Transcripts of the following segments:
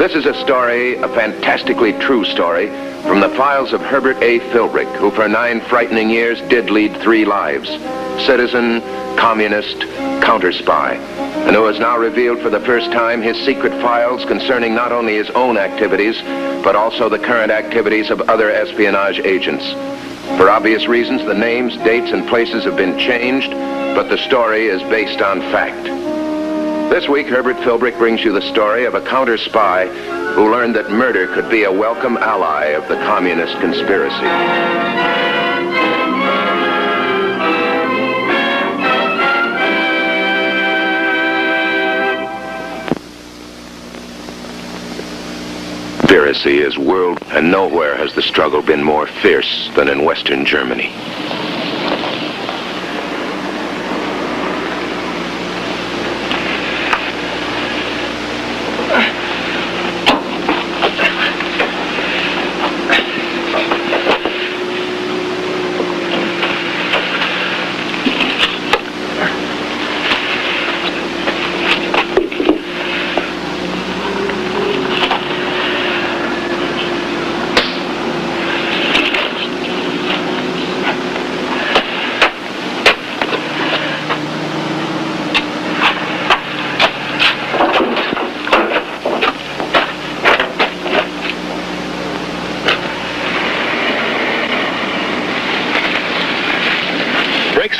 This is a story, a fantastically true story, from the files of Herbert A. Philbrick, who for 9 frightening years did lead 3 lives. Citizen, communist, counter-spy, and who has now revealed for the first time his secret files concerning not only his own activities, but also the current activities of other espionage agents. For obvious reasons, the names, dates, and places have been changed, but the story is based on fact. This week, Herbert Philbrick brings you the story of a counter-spy who learned that murder could be a welcome ally of the communist conspiracy. Conspiracy is world, and nowhere has the struggle been more fierce than in Western Germany.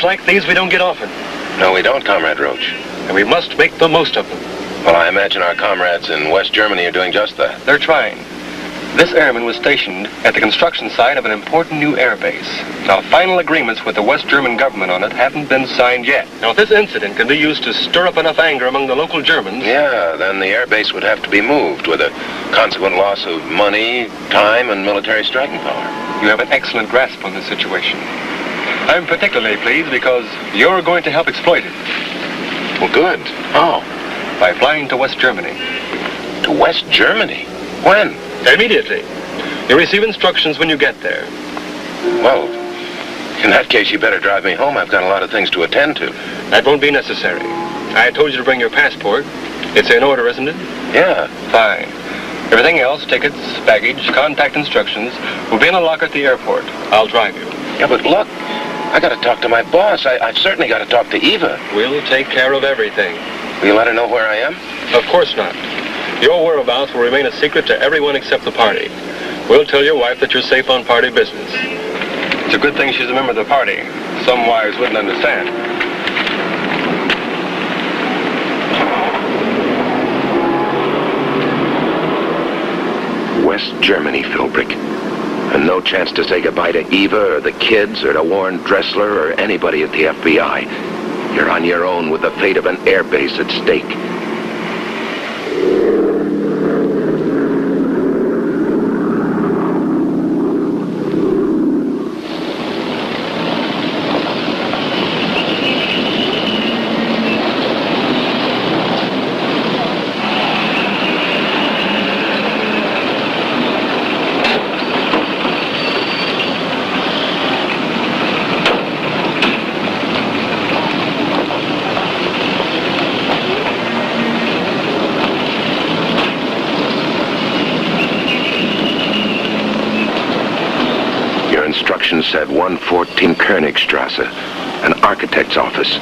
Like these we don't get often. No, we don't, Comrade Roach. And we must make the most of them. Well, I imagine our comrades in West Germany are doing just that. They're trying. This airman was stationed at the construction site of an important new air base. Now, final agreements with the West German government on it haven't been signed yet. Now, if this incident can be used to stir up enough anger among the local Germans... Yeah, then the air base would have to be moved with a consequent loss of money, time, and military striking power. You have an excellent grasp on this situation. I'm particularly pleased because you're going to help exploit it. Well, good. How? By flying to West Germany. To West Germany? When? Immediately. You receive instructions when you get there. Well, in that case, you better drive me home. I've got a lot of things to attend to. That won't be necessary. I told you to bring your passport. It's in order, isn't it? Yeah. Fine. Everything else, tickets, baggage, contact instructions, will be in a locker at the airport. I'll drive you. Yeah, but look, I got to talk to my boss. I've certainly got to talk to Eva. We'll take care of everything. Will you let her know where I am? Of course not. Your whereabouts will remain a secret to everyone except the party. We'll tell your wife that you're safe on party business. It's a good thing she's a member of the party. Some wives wouldn't understand. West Germany, Philbrick. And no chance to say goodbye to Eva or the kids or to Warren Dressler or anybody at the FBI. You're on your own with the fate of an air base at stake. Instructions said 114 Königstrasse, an architect's office.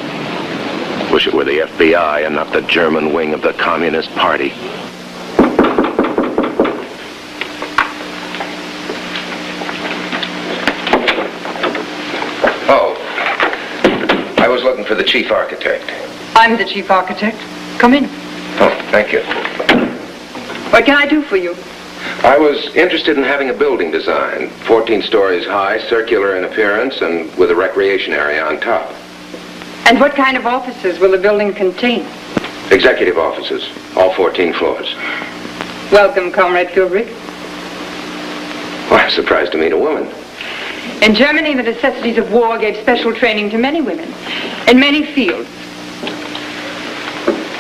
Wish it were the FBI and not the German wing of the Communist Party. Oh, I was looking for the chief architect. I'm the chief architect. Come in. Oh, thank you. What can I do for you? I was interested in having a building design, 14 stories high, circular in appearance, and with a recreation area on top. And what kind of offices will the building contain? Executive offices, all 14 floors. Welcome, Comrade Philbrick. Well, I'm surprised to meet a woman. In Germany, the necessities of war gave special training to many women, in many fields.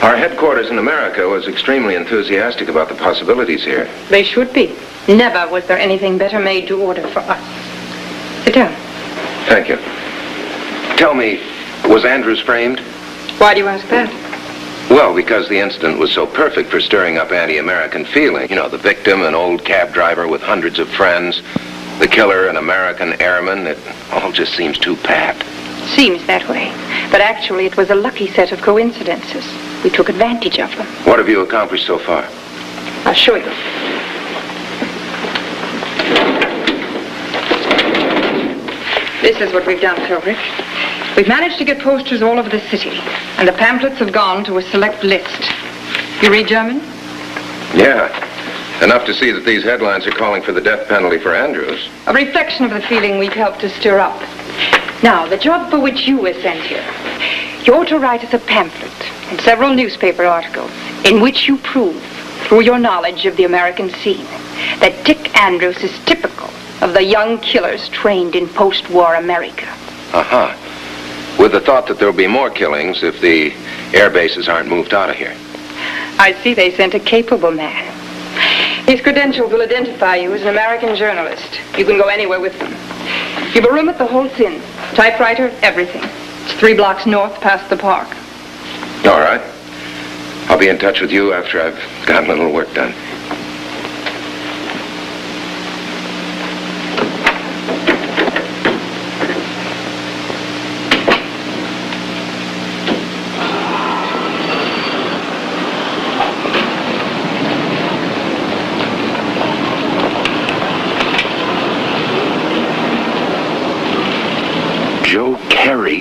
Our headquarters in America was extremely enthusiastic about the possibilities here. They should be. Never was there anything better made to order for us. Sit down. Thank you. Tell me, was Andrews framed? Why do you ask that? Well, because the incident was so perfect for stirring up anti-American feeling. You know, the victim, an old cab driver with hundreds of friends. The killer, an American airman. It all just seems too pat. Seems that way. But actually, it was a lucky set of coincidences. We took advantage of them. What have you accomplished so far? I'll show you. This is what we've done, Philbrick. We've managed to get posters all over the city, and the pamphlets have gone to a select list. You read German? Yeah. Enough to see that these headlines are calling for the death penalty for Andrews. A reflection of the feeling we've helped to stir up. Now, the job for which you were sent here. You're to write us a pamphlet and several newspaper articles in which you prove, through your knowledge of the American scene, that Dick Andrews is typical of the young killers trained in post-war America. Uh-huh. With the thought that there'll be more killings if the air bases aren't moved out of here. I see they sent a capable man. His credentials will identify you as an American journalist. You can go anywhere with them. You've a room at the Holtz Inn. Typewriter, everything. It's 3 blocks north past the park. All right. I'll be in touch with you after I've gotten a little work done.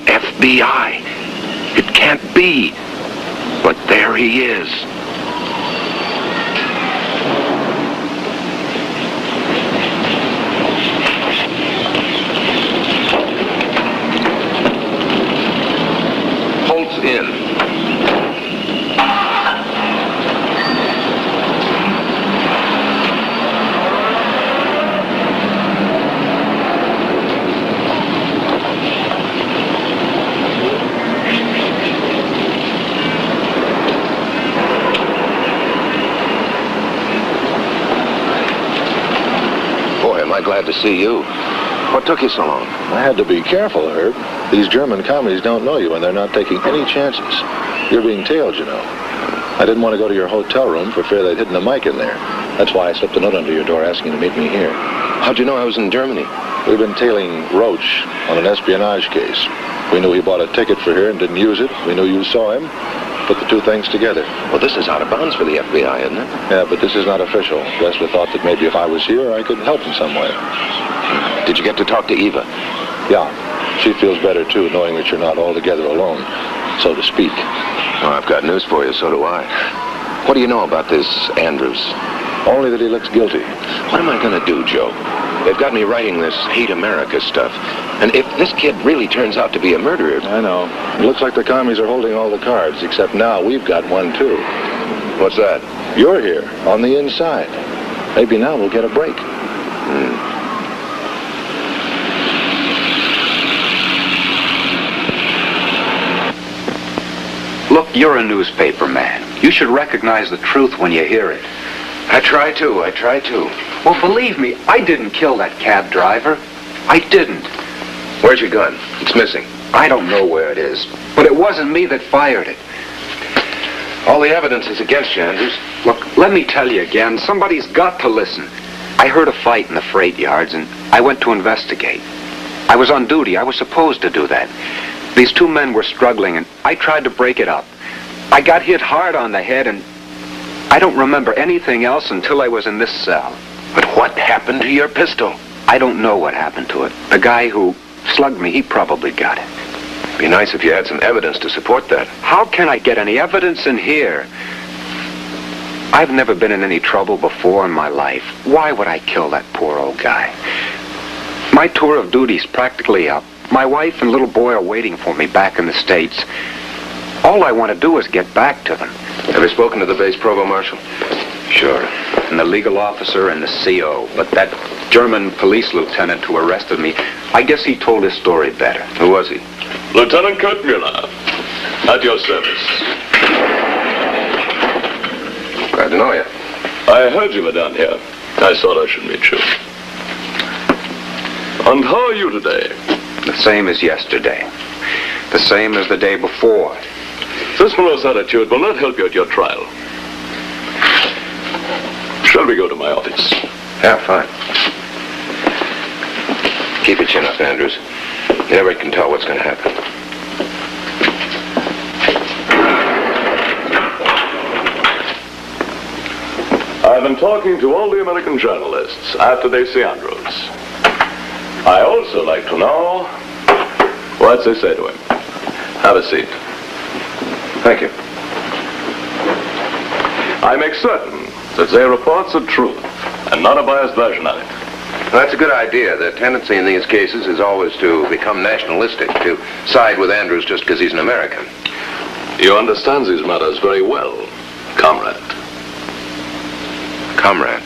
FBI. It can't be. But there he is. Holtz Inn. Glad to see you. What took you so long? I had to be careful, Herb. These German commies don't know you, and they're not taking any chances. You're being tailed, you know. I didn't want to go to your hotel room for fear they'd hidden a mic in there. That's why I slipped a note under your door asking you to meet me here. How'd you know I was in Germany? We've been tailing Roach on an espionage case. We knew he bought a ticket for here and didn't use it. We knew you saw him. Put the two things together. Well, this is out of bounds for the FBI, isn't it? Yeah, but this is not official. Lester thought that maybe if I was here, I could help in some way. Did you get to talk to Eva? Yeah. She feels better, too, knowing that you're not altogether alone, so to speak. Oh, I've got news for you, so do I. What do you know about this Andrews? Only that he looks guilty. What am I going to do, Joe? They've got me writing this Hate America stuff. And if this kid really turns out to be a murderer... I know. It looks like the commies are holding all the cards, except now we've got one, too. What's that? You're here, on the inside. Maybe now we'll get a break. Look, you're a newspaper man. You should recognize the truth when you hear it. I try to. Well, believe me, I didn't kill that cab driver. I didn't. Where's your gun? It's missing. I don't know where it is, but it wasn't me that fired it. All the evidence is against you, Andrews. Look, let me tell you again, somebody's got to listen. I heard a fight in the freight yards, and I went to investigate. I was on duty. I was supposed to do that. These 2 men were struggling, and I tried to break it up. I got hit hard on the head, and I don't remember anything else until I was in this cell. But what happened to your pistol? I don't know what happened to it. The guy who slugged me, he probably got it. Be nice if you had some evidence to support that. How can I get any evidence in here? I've never been in any trouble before in my life. Why would I kill that poor old guy? My tour of duty's practically up. My wife and little boy are waiting for me back in the States. All I want to do is get back to them. Have you spoken to the base provost marshal? Sure. And the legal officer and the CO. But that German police lieutenant who arrested me, I guess he told his story better. Who was he? Lieutenant Kurt Mueller. At your service. Glad to know you. I heard you were down here. I thought I should meet you. And how are you today? The same as yesterday. The same as the day before. This morose attitude will not help you at your trial. Shall we go to my office? Yeah, fine. Keep your chin up, Andrews. You never can tell what's going to happen. I've been talking to all the American journalists after they see Andrews. I also like to know what they say to him. Have a seat. Thank you. I make certain that their reports are true and not a biased version of it. Well, that's a good idea. The tendency in these cases is always to become nationalistic, to side with Andrews just because he's an American. You understand these matters very well, comrade. Comrade.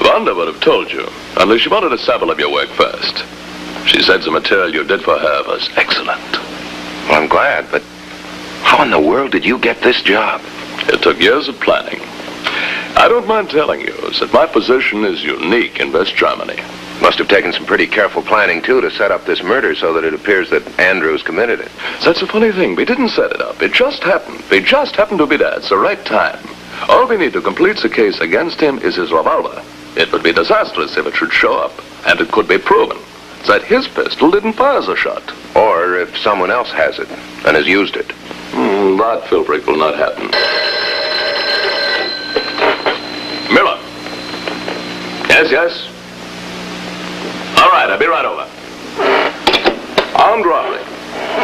Wanda would have told you, unless she wanted a sample of your work first. She said the material you did for her was excellent. Well, I'm glad, but how in the world did you get this job? It took years of planning. I don't mind telling you that my position is unique in West Germany. Must have taken some pretty careful planning, too, to set up this murder so that it appears that Andrews committed it. That's a funny thing. We didn't set it up. It just happened. We just happened to be there at the right time. All we need to complete the case against him is his revolver. It would be disastrous if it should show up, and it could be proven that his pistol didn't fire the shot. Or if someone else has it and has used it. That, Philbrick, will not happen. Miller. Yes, yes. All right, I'll be right over. Armed robbery.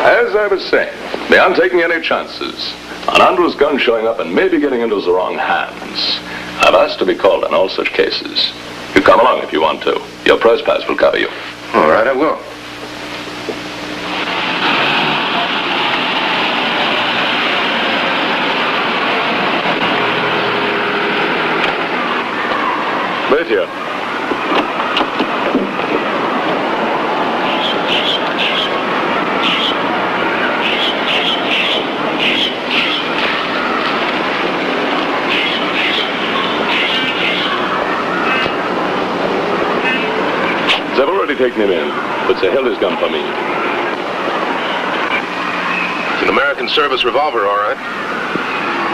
As I was saying, they aren't taking any chances on Andrews' gun showing up and maybe getting into the wrong hands. I've asked to be called on all such cases. You come along if you want to. Your press pass will cover you. All right, I will. Wait here. They've already taken him in, but they held his gun for me. It's an American service revolver, all right.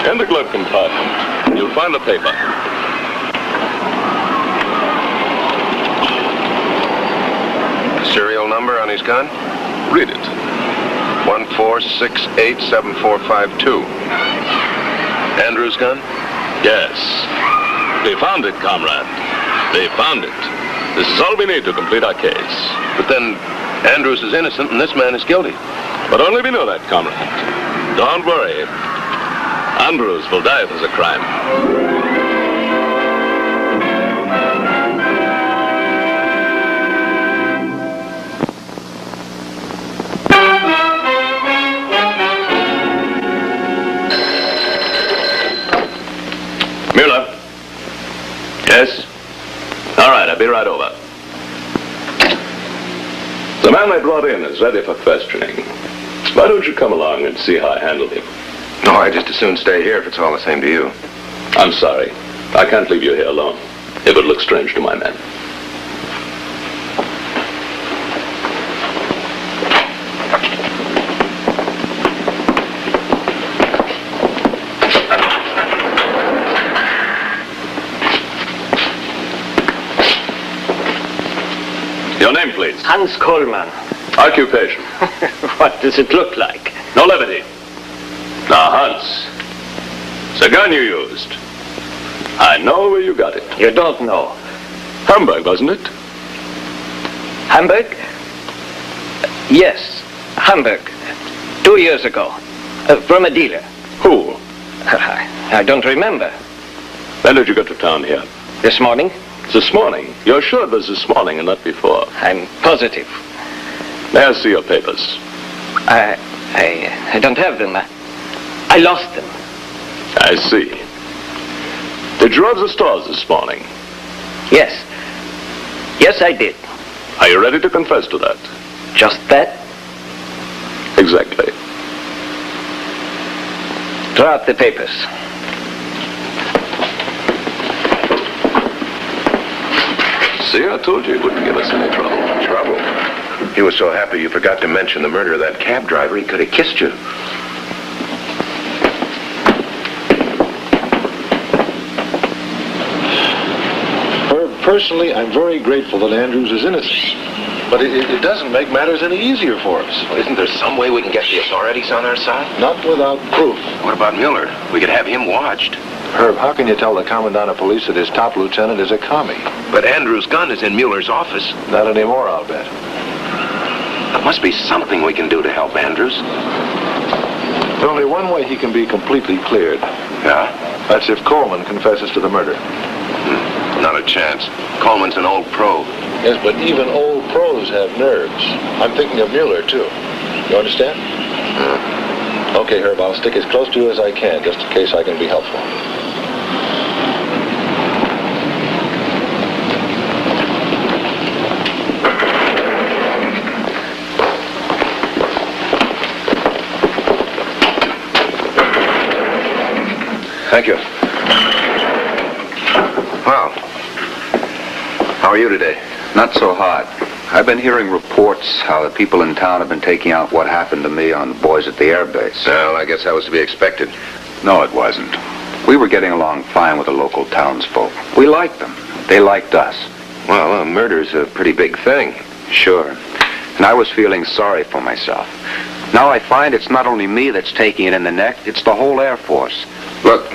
In the glove compartment, you'll find the paper. Serial number on his gun? Read it. 14687452. Andrews' gun? Yes. They found it, comrade. They found it. This is all we need to complete our case. But then Andrews is innocent and this man is guilty. But only we know that, comrade. Don't worry. Andrews will die for the crime. Mueller. Yes? All right, I'll be right over. The man I brought in is ready for questioning. Why don't you come along and see how I handle him? No, I'd just as soon stay here if it's all the same to you. I'm sorry. I can't leave you here alone. It would look strange to my men. Your name, please. Hans Coleman. Occupation. What does it look like? No levity. Now, Hans, the gun you used, I know where you got it. You don't know. Hamburg, wasn't it? Hamburg? Yes, Hamburg. 2 years ago. From a dealer. Who? I don't remember. When did you get to town here? This morning? This morning? You're sure it was this morning and not before? I'm positive. May I see your papers? I don't have them. I lost them. I see. Did you rob the stores this morning? Yes. Yes, I did. Are you ready to confess to that? Just that? Exactly. Draw out the papers. See, I told you it wouldn't give us any trouble. Trouble? He was so happy you forgot to mention the murder of that cab driver, he could have kissed you. Personally, I'm very grateful that Andrews is innocent. But it doesn't make matters any easier for us. Well, isn't there some way we can get the authorities on our side? Not without proof. What about Mueller? We could have him watched. Herb, how can you tell the commandant of police that his top lieutenant is a commie? But Andrews' gun is in Mueller's office. Not anymore, I'll bet. There must be something we can do to help Andrews. There's only one way he can be completely cleared. Yeah? That's if Coleman confesses to the murder. Not a chance. Coleman's an old pro. Yes, but even old pros have nerves. I'm thinking of Mueller, too. You understand? Okay, Herb, I'll stick as close to you as I can, just in case I can be helpful. Thank you. Well, how are you today? Not so hot. I've been hearing reports how the people in town have been taking out what happened to me on the boys at the airbase. Well, I guess that was to be expected. No, it wasn't. We were getting along fine with the local townsfolk. We liked them. They liked us. Well, murder's a pretty big thing. Sure. And I was feeling sorry for myself. Now I find it's not only me that's taking it in the neck, it's the whole Air Force. Look,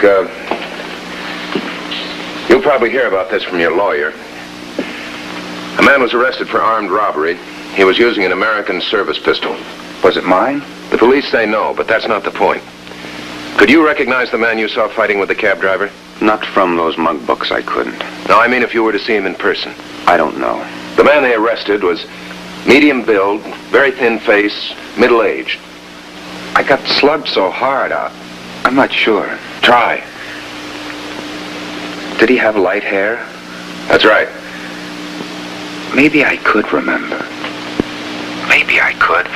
you'll probably hear about this from your lawyer. A man was arrested for armed robbery. He was using an American service pistol. Was it mine? The police say no, but that's not the point. Could you recognize the man you saw fighting with the cab driver? Not from those mug books, I couldn't. No, I mean if you were to see him in person. I don't know. The man they arrested was medium build, very thin face, middle-aged. I got slugged so hard, I'm not sure. Try. Did he have light hair? That's right. Maybe I could remember. Maybe I could.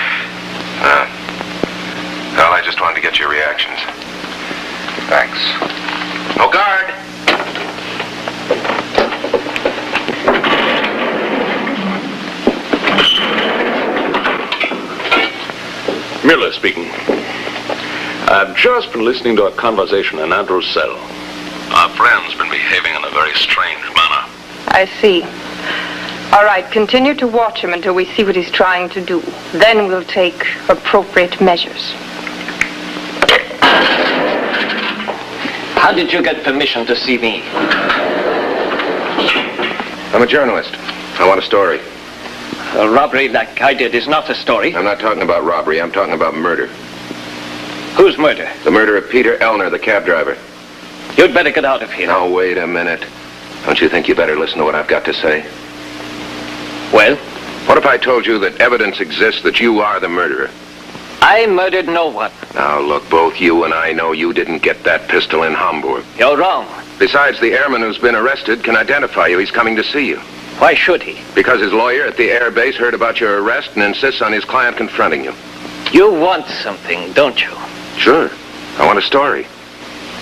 Well, I just wanted to get your reactions. Thanks. Oh, guard! Mueller speaking. I've just been listening to a conversation in Andrews' cell. Our friend's been behaving in a very strange manner. I see. All right, continue to watch him until we see what he's trying to do. Then we'll take appropriate measures. How did you get permission to see me? I'm a journalist. I want a story. A robbery like I did is not a story. I'm not talking about robbery. I'm talking about murder. Whose murder? The murder of Peter Elner, the cab driver. You'd better get out of here. Now, wait a minute. Don't you think you better listen to what I've got to say? Well? What if I told you that evidence exists that you are the murderer? I murdered no one. Now, look, both you and I know you didn't get that pistol in Hamburg. You're wrong. Besides, the airman who's been arrested can identify you. He's coming to see you. Why should he? Because his lawyer at the air base heard about your arrest and insists on his client confronting you. You want something, don't you? Sure. I want a story.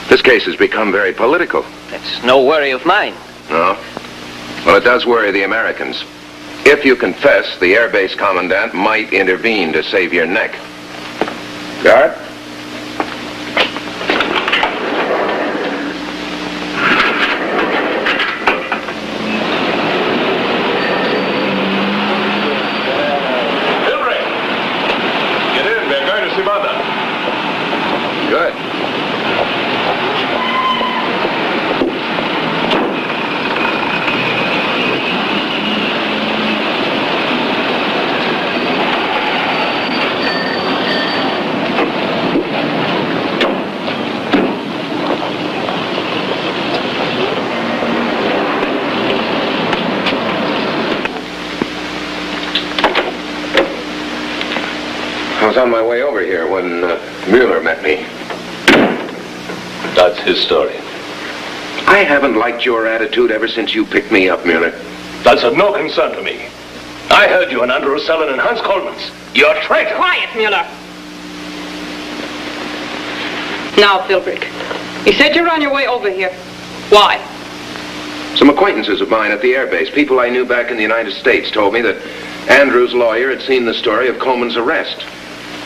This case has become very political. That's no worry of mine. No? Well, it does worry the Americans. If you confess, the airbase commandant might intervene to save your neck. Guard? Hilbrich! Get in. We're going to see Mother. Good. I was on my way over here when Mueller met me. That's his story. I haven't liked your attitude ever since you picked me up, Mueller. That's of no concern to me. I heard you in Andrews' cell and in Hans Coleman's. You're a traitor. Quiet, Mueller. Now, Philbrick, you said you're on your way over here. Why? Some acquaintances of mine at the airbase, people I knew back in the United States, told me that Andrews' lawyer had seen the story of Coleman's arrest.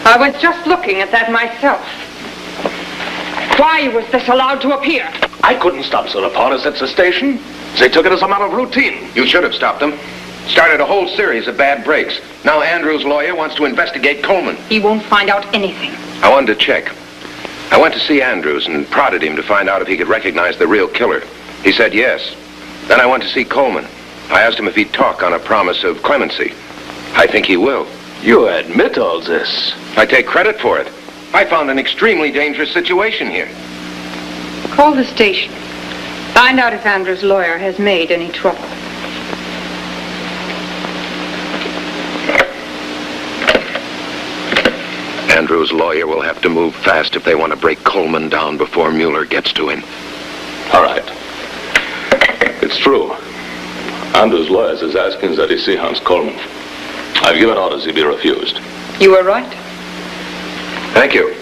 I was just looking at that myself. Why was this allowed to appear? I couldn't stop Sir upon us at the station. They took it as a matter of routine. You should have stopped them. Started a whole series of bad breaks. Now Andrews' lawyer wants to investigate Coleman. He won't find out anything. I wanted to check. I went to see Andrews and prodded him to find out if he could recognize the real killer. He said yes. Then I went to see Coleman. I asked him if he'd talk on a promise of clemency. I think he will. You admit all this? I take credit for it. I found an extremely dangerous situation here. Call the station. Find out if Andrews' lawyer has made any trouble. Andrews' lawyer will have to move fast if they want to break Coleman down before Mueller gets to him. All right. It's true. Andrews' lawyer is asking that he see Hans Coleman. I've given orders he be refused. You were right. Thank you.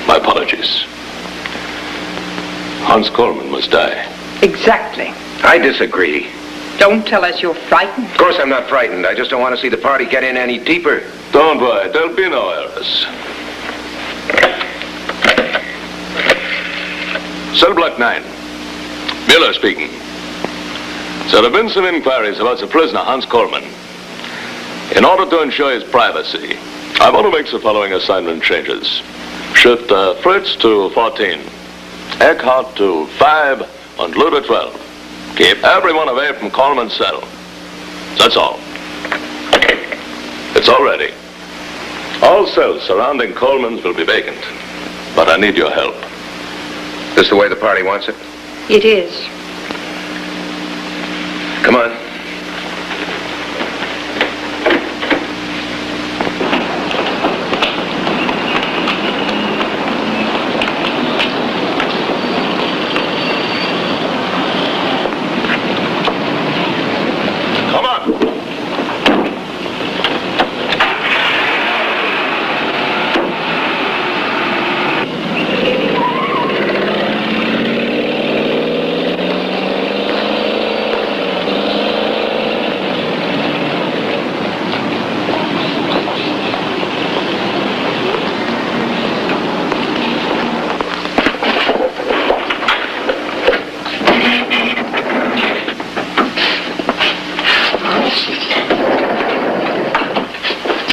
My apologies. Hans Coleman must die. Exactly. I disagree. Don't tell us you're frightened. Of course I'm not frightened. I just don't want to see the party get in any deeper. Don't worry, there'll be no errors. Cell Block 9. Mueller speaking. There have been some inquiries about the prisoner, Hans Coleman. In order to ensure his privacy, I want to make the following assignment changes. Shift Fritz to 14, Eckhart to 5, and Lou to 12. Keep everyone away from Coleman's cell. That's all. It's all ready. All cells surrounding Coleman's will be vacant. But I need your help. This the way the party wants it? It is. Come on.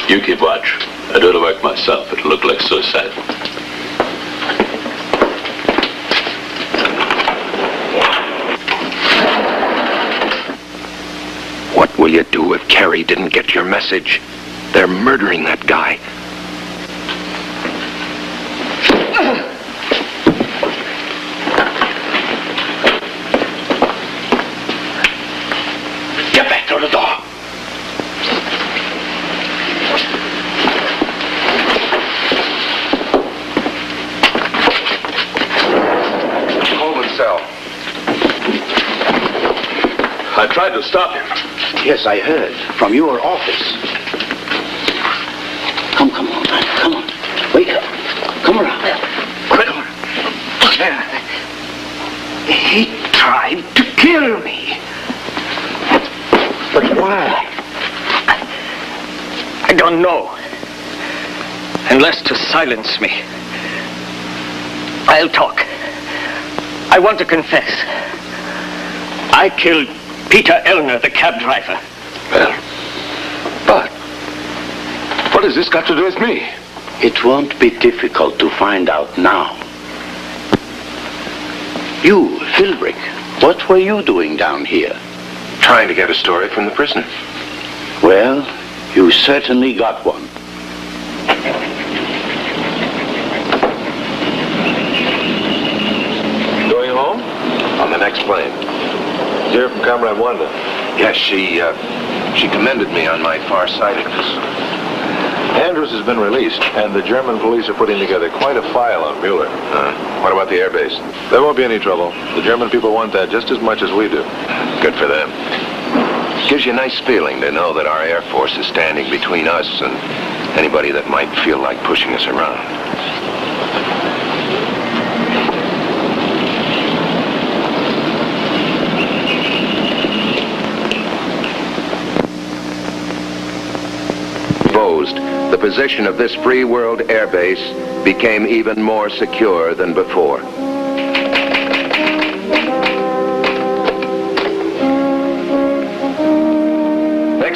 You keep watch. I do the work myself. It'll look like suicide. What will you do if Carrie didn't get your message? They're murdering that guy. Get back to the door. I tried to stop him. Yes, I heard. From your office. Come on, man. Come on. Wake up. Come around. Quick. He tried to kill me. But why? I don't know. Unless to silence me. I'll talk. I want to confess. I killed Peter Elner, the cab driver. Well, but what has this got to do with me? It won't be difficult to find out now. You, Philbrick, what were you doing down here? Trying to get a story from the prisoner. Well, you certainly got one. Going home? On the next plane. Did you hear from Comrade Wanda? Yes, she commended me on my farsightedness. Andrews has been released, and the German police are putting together quite a file on Mueller. What about the airbase? There won't be any trouble. The German people want that just as much as we do. Good for them. Gives you a nice feeling to know that our Air Force is standing between us and anybody that might feel like pushing us around. The position of this free world airbase became even more secure than before.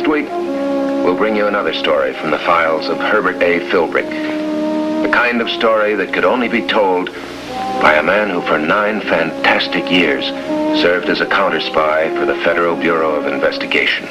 Next week, we'll bring you another story from the files of Herbert A. Philbrick. The kind of story that could only be told by a man who for 9 fantastic years served as a counter spy for the Federal Bureau of Investigation.